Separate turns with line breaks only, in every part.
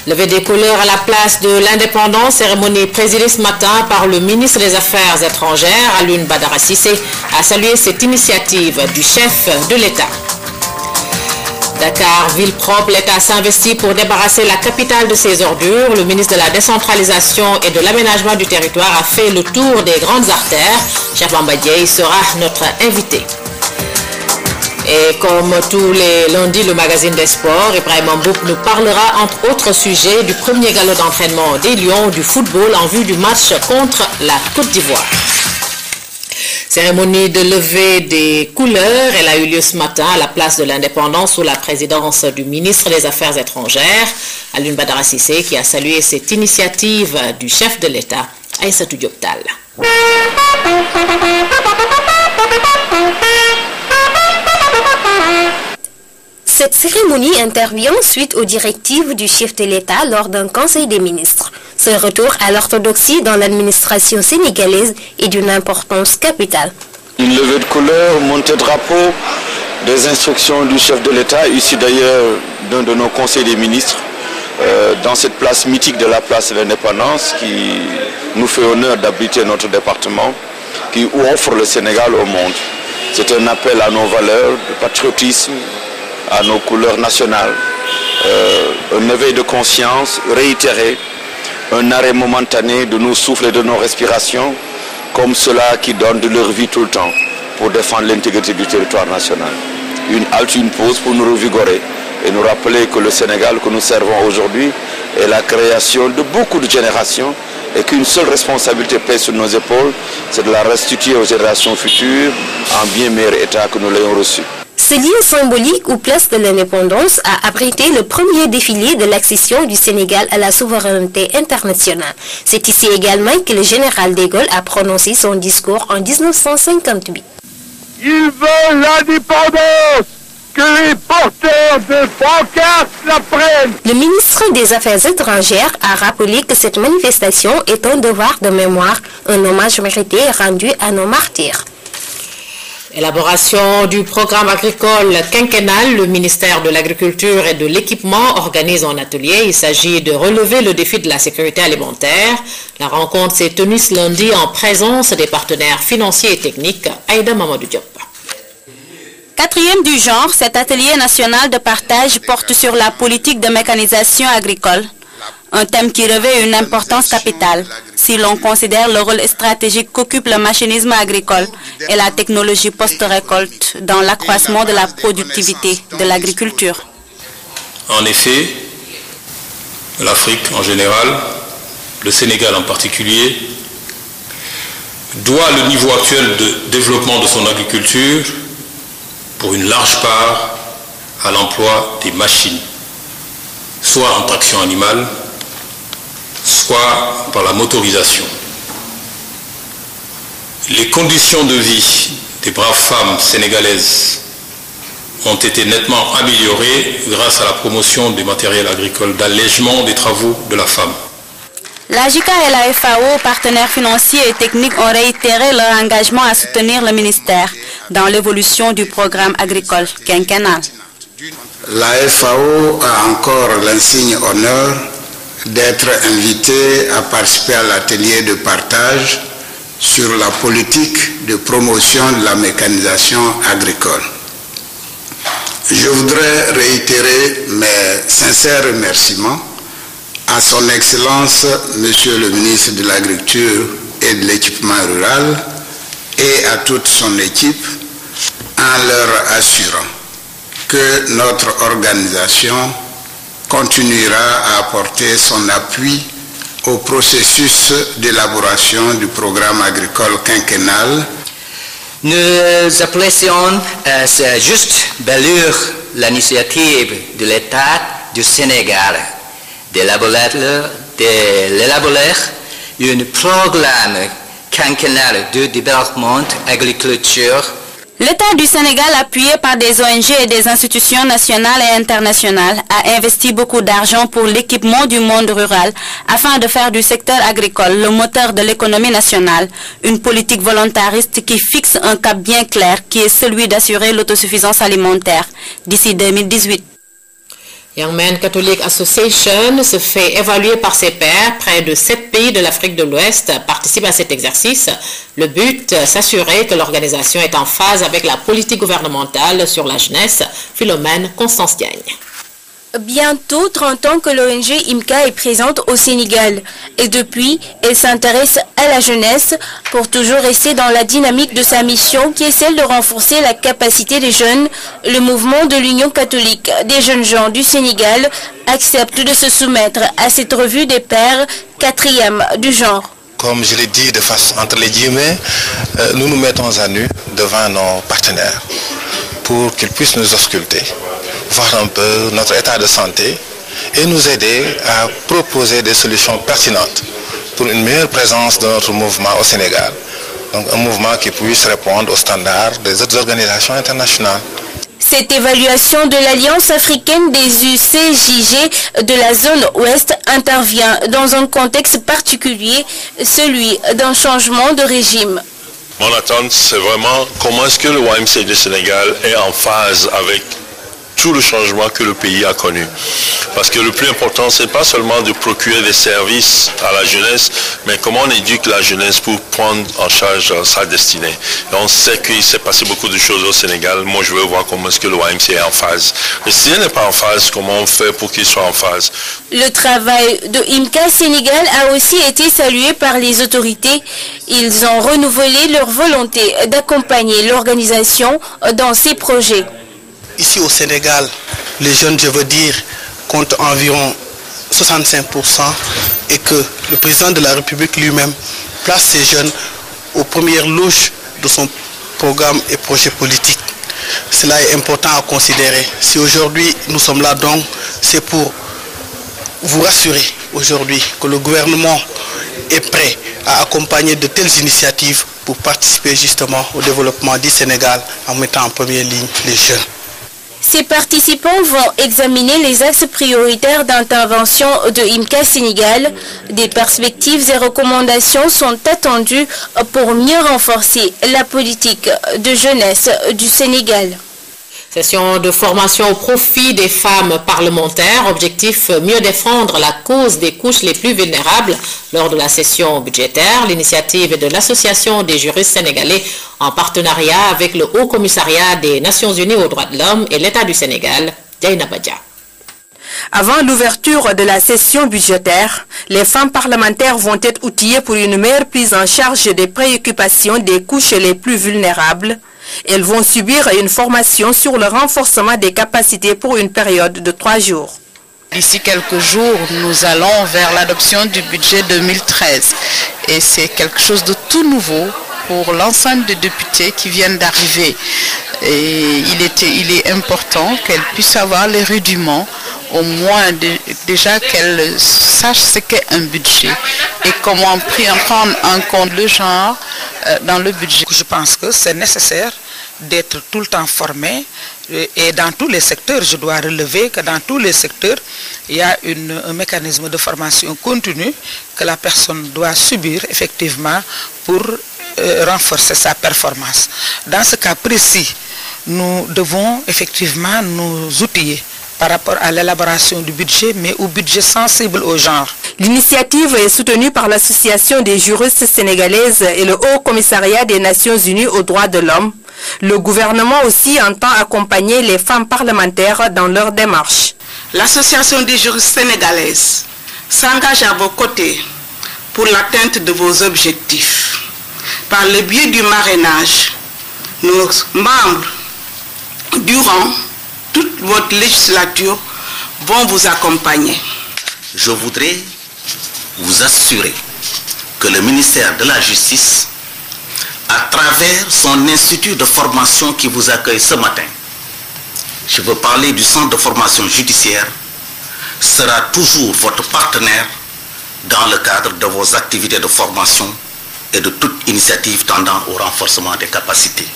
Levée des couleurs à la place de l'Indépendance, cérémonie présidée ce matin par le ministre des Affaires étrangères, Alioune Badara Cissé, a salué cette initiative du chef de l'État. Dakar, ville propre, l'État s'investit pour débarrasser la capitale de ses ordures. Le ministre de la décentralisation et de l'aménagement du territoire a fait le tour des grandes artères. Cheikh Bamba Dièye sera notre invité. Et comme tous les lundis, le magazine des sports, Ibrahim Mbouk nous parlera entre autres sujets du premier galop d'entraînement des Lions du football en vue du match contre la Côte d'Ivoire. Cérémonie de levée des couleurs, elle a eu lieu ce matin à la place de l'Indépendance sous la présidence du ministre des Affaires étrangères, Alioune Badara Cissé, qui a salué cette initiative du chef de l'État, Aïssatou Diop Tall.
Cette cérémonie intervient suite aux directives du chef de l'État lors d'un conseil des ministres. Ce retour à l'orthodoxie dans l'administration sénégalaise est d'une importance capitale.
Une levée de couleur, montée de drapeau, des instructions du chef de l'État, ici d'ailleurs d'un de nos conseils des ministres, dans cette place mythique de la place de l'Indépendance qui nous fait honneur d'abriter notre département, qui offre le Sénégal au monde. C'est un appel à nos valeurs de patriotisme, à nos couleurs nationales, un éveil de conscience réitéré, un arrêt momentané de nos souffles et de nos respirations, comme ceux-là qui donnent de leur vie tout le temps pour défendre l'intégrité du territoire national. Une halte, une pause pour nous revigorer et nous rappeler que le Sénégal que nous servons aujourd'hui est la création de beaucoup de générations et qu'une seule responsabilité pèse sur nos épaules, c'est de la restituer aux générations futures en bien meilleur état que nous l'ayons reçu.
Ce lieu symbolique ou place de l'Indépendance a abrité le premier défilé de l'accession du Sénégal à la souveraineté internationale. C'est ici également que le général de Gaulle a prononcé son discours en 1958.
Ils veulent l'indépendance, que les porteurs de pancartes la prennent.
Le ministre des Affaires étrangères a rappelé que cette manifestation est un devoir de mémoire, un hommage mérité rendu à nos martyrs.
Élaboration du programme agricole quinquennal, le ministère de l'Agriculture et de l'Équipement organise un atelier. Il s'agit de relever le défi de la sécurité alimentaire. La rencontre s'est tenue ce lundi en présence des partenaires financiers et techniques. Aïda Mamadou Diop.
Quatrième du genre, cet atelier national de partage porte sur la politique de mécanisation agricole. Un thème qui revêt une importance capitale, si l'on considère le rôle stratégique qu'occupe le machinisme agricole et la technologie post-récolte dans l'accroissement de la productivité de l'agriculture.
En effet, l'Afrique en général, le Sénégal en particulier, doit le niveau actuel de développement de son agriculture pour une large part à l'emploi des machines, soit en traction animale, soit par la motorisation. Les conditions de vie des braves femmes sénégalaises ont été nettement améliorées grâce à la promotion des matériels agricoles d'allègement des travaux de la femme.
La JICA et la FAO, partenaires financiers et techniques, ont réitéré leur engagement à soutenir le ministère dans l'évolution du programme agricole quinquennal.
La FAO a encore l'insigne honneur d'être invité à participer à l'atelier de partage sur la politique de promotion de la mécanisation agricole. Je voudrais réitérer mes sincères remerciements à son Excellence, Monsieur le ministre de l'Agriculture et de l'Équipement rural et à toute son équipe en leur assurant que notre organisation continuera à apporter son appui au processus d'élaboration du programme agricole quinquennal.
Nous apprécions juste bellure l'initiative de l'État du Sénégal d'élaborer un programme quinquennal de développement agriculture.
L'État du Sénégal, appuyé par des ONG et des institutions nationales et internationales, a investi beaucoup d'argent pour l'équipement du monde rural afin de faire du secteur agricole le moteur de l'économie nationale, une politique volontariste qui fixe un cap bien clair qui est celui d'assurer l'autosuffisance alimentaire d'ici 2018.
Young Men Catholic Association se fait évaluer par ses pairs. Près de 7 pays de l'Afrique de l'Ouest participent à cet exercice. Le but, s'assurer que l'organisation est en phase avec la politique gouvernementale sur la jeunesse. Philomène Constance Diagne.
Bientôt 30 ans que l'ONG IMCA est présente au Sénégal et depuis, elle s'intéresse à la jeunesse pour toujours rester dans la dynamique de sa mission qui est celle de renforcer la capacité des jeunes. Le mouvement de l'Union catholique des jeunes gens du Sénégal accepte de se soumettre à cette revue des pairs 4e du genre.
Comme je l'ai dit de face entre les guillemets, nous nous mettons à nu devant nos partenaires pour qu'ils puissent nous ausculter, voir un peu notre état de santé et nous aider à proposer des solutions pertinentes pour une meilleure présence de notre mouvement au Sénégal. Donc un mouvement qui puisse répondre aux standards des autres organisations internationales.
Cette évaluation de l'Alliance africaine des UCJG de la zone ouest intervient dans un contexte particulier, celui d'un changement de régime.
Mon attente, c'est vraiment comment est-ce que le YMCA du Sénégal est en phase avec tout le changement que le pays a connu. Parce que le plus important, c'est pas seulement de procurer des services à la jeunesse, mais comment on éduque la jeunesse pour prendre en charge sa destinée. Et on sait qu'il s'est passé beaucoup de choses au Sénégal. Moi, je veux voir comment est-ce que le YMCA est en phase. Et si elle n'est pas en phase, comment on fait pour qu'il soit en phase?
Le travail de IMCA Sénégal a aussi été salué par les autorités. Ils ont renouvelé leur volonté d'accompagner l'organisation dans ses projets.
Ici au Sénégal, les jeunes, je veux dire, comptent environ 65% et que le président de la République lui-même place ces jeunes aux premières loges de son programme et projet politique. Cela est important à considérer. Si aujourd'hui nous sommes là donc, c'est pour vous rassurer aujourd'hui que le gouvernement est prêt à accompagner de telles initiatives pour participer justement au développement du Sénégal en mettant en première ligne les jeunes.
Ces participants vont examiner les axes prioritaires d'intervention de IMCA Sénégal. Des perspectives et recommandations sont attendues pour mieux renforcer la politique de jeunesse du Sénégal.
Session de formation au profit des femmes parlementaires. Objectif, mieux défendre la cause des couches les plus vulnérables lors de la session budgétaire. L'initiative est de l'Association des juristes sénégalais en partenariat avec le Haut Commissariat des Nations Unies aux droits de l'homme et l'État du Sénégal, Diaina Badja.
Avant l'ouverture de la session budgétaire, les femmes parlementaires vont être outillées pour une meilleure prise en charge des préoccupations des couches les plus vulnérables. Elles vont subir une formation sur le renforcement des capacités pour une période de 3 jours.
D'ici quelques jours, nous allons vers l'adoption du budget 2013 et c'est quelque chose de tout nouveau pour l'ensemble des députés qui viennent d'arriver. Et il est important qu'elles puissent avoir les rudiments, au moins déjà qu'elles sachent ce qu'est un budget et comment prendre en compte le genre dans le budget.
Je pense que c'est nécessaire d'être tout le temps formé et dans tous les secteurs, je dois relever que dans tous les secteurs, il y a un mécanisme de formation continue que la personne doit subir effectivement pour renforcer sa performance. Dans ce cas précis, nous devons effectivement nous outiller par rapport à l'élaboration du budget, mais au budget sensible au genre.
L'initiative est soutenue par l'Association des juristes sénégalaises et le Haut Commissariat des Nations Unies aux droits de l'homme. Le gouvernement aussi entend accompagner les femmes parlementaires dans leur démarche.
L'Association des juristes sénégalaises s'engage à vos côtés pour l'atteinte de vos objectifs. Par le biais du marrainage, nos membres, durant toute votre législature, vont vous accompagner.
Je voudrais vous assurer que le ministère de la Justice, à travers son institut de formation qui vous accueille ce matin, je veux parler du centre de formation judiciaire, sera toujours votre partenaire dans le cadre de vos activités de formation et de toute initiative tendant au renforcement des capacités.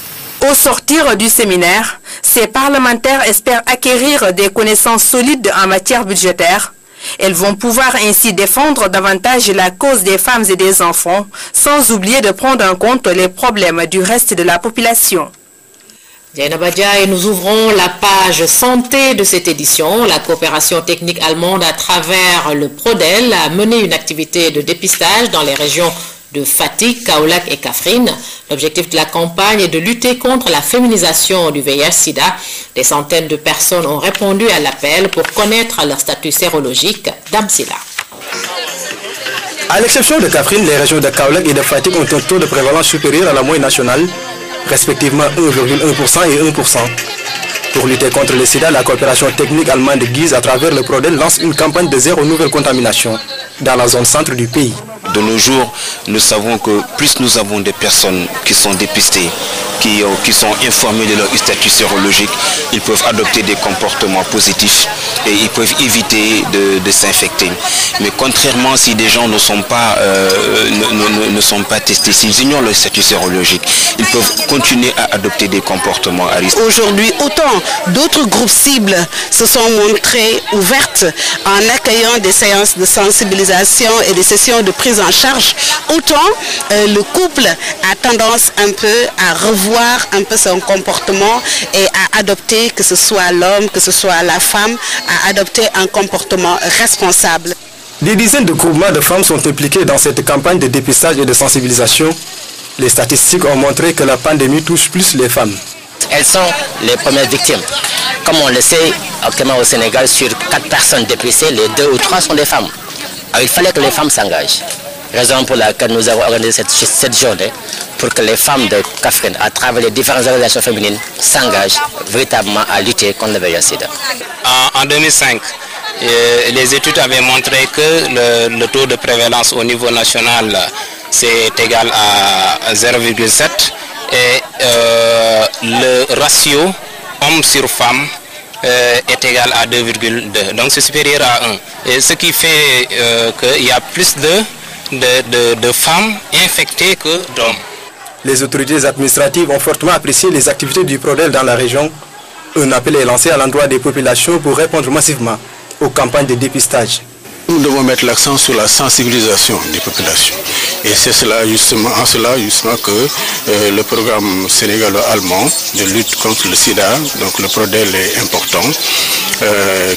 Au sortir du séminaire, ces parlementaires espèrent acquérir des connaissances solides en matière budgétaire. Elles vont pouvoir ainsi défendre davantage la cause des femmes et des enfants, sans oublier de prendre en compte les problèmes du reste de la population.
Zainab Dia, et nous ouvrons la page santé de cette édition. La coopération technique allemande à travers le Prodel a mené une activité de dépistage dans les régions de Fatick, Kaolack et Kaffrine. L'objectif de la campagne est de lutter contre la féminisation du VIH-Sida. Des centaines de personnes ont répondu à l'appel pour connaître leur statut sérologique. Damsila.
À l'exception de Kaffrine, les régions de Kaolack et de Fatick ont un taux de prévalence supérieur à la moyenne nationale, respectivement 1,1% et 1%. Pour lutter contre le sida, la coopération technique allemande GIZ à travers le Prodel lance une campagne de zéro nouvelle contamination dans la zone centre du pays.
De nos jours, nous savons que plus nous avons des personnes qui sont dépistées, qui sont informées de leur statut sérologique, ils peuvent adopter des comportements positifs et ils peuvent éviter de s'infecter. Mais contrairement, si des gens ne sont pas testés, s'ils ignorent leur statut sérologique, ils peuvent continuer à adopter des comportements à risque.
Aujourd'hui, autant d'autres groupes cibles se sont montrés ouvertes en accueillant des séances de sensibilisation et des sessions de prise en charge, autant le couple a tendance un peu à revoir un peu son comportement et à adopter, que ce soit l'homme, que ce soit la femme, à adopter un comportement responsable.
Des dizaines de groupements de femmes sont impliqués dans cette campagne de dépistage et de sensibilisation. Les statistiques ont montré que la pandémie touche plus les femmes.
Elles sont les premières victimes. Comme on le sait, actuellement au Sénégal, sur 4 personnes dépistées, les 2 ou 3 sont des femmes. Alors, il fallait que les femmes s'engagent. Raison pour laquelle nous avons organisé cette journée, pour que les femmes de Kaffrine, à travers les différentes organisations féminines, s'engagent véritablement à lutter contre le VIH-Sida.
En 2005, les études avaient montré que le taux de prévalence au niveau national, c'est égal à 0,7 et le ratio homme sur femme est égal à 2,2. Donc c'est supérieur à 1. Et ce qui fait qu'il y a plus de femmes infectées que d'hommes.
Les autorités administratives ont fortement apprécié les activités du Prodel dans la région. Un appel est lancé à l'endroit des populations pour répondre massivement aux campagnes de dépistage.
Nous devons mettre l'accent sur la sensibilisation des populations. Et c'est en cela que le programme sénégalo-allemand de lutte contre le sida, donc le Prodel est important,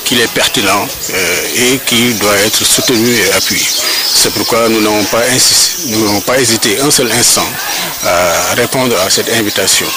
qu'il est pertinent et qui doit être soutenu et appuyé. C'est pourquoi nous n'avons pas hésité un seul instant à répondre à cette invitation.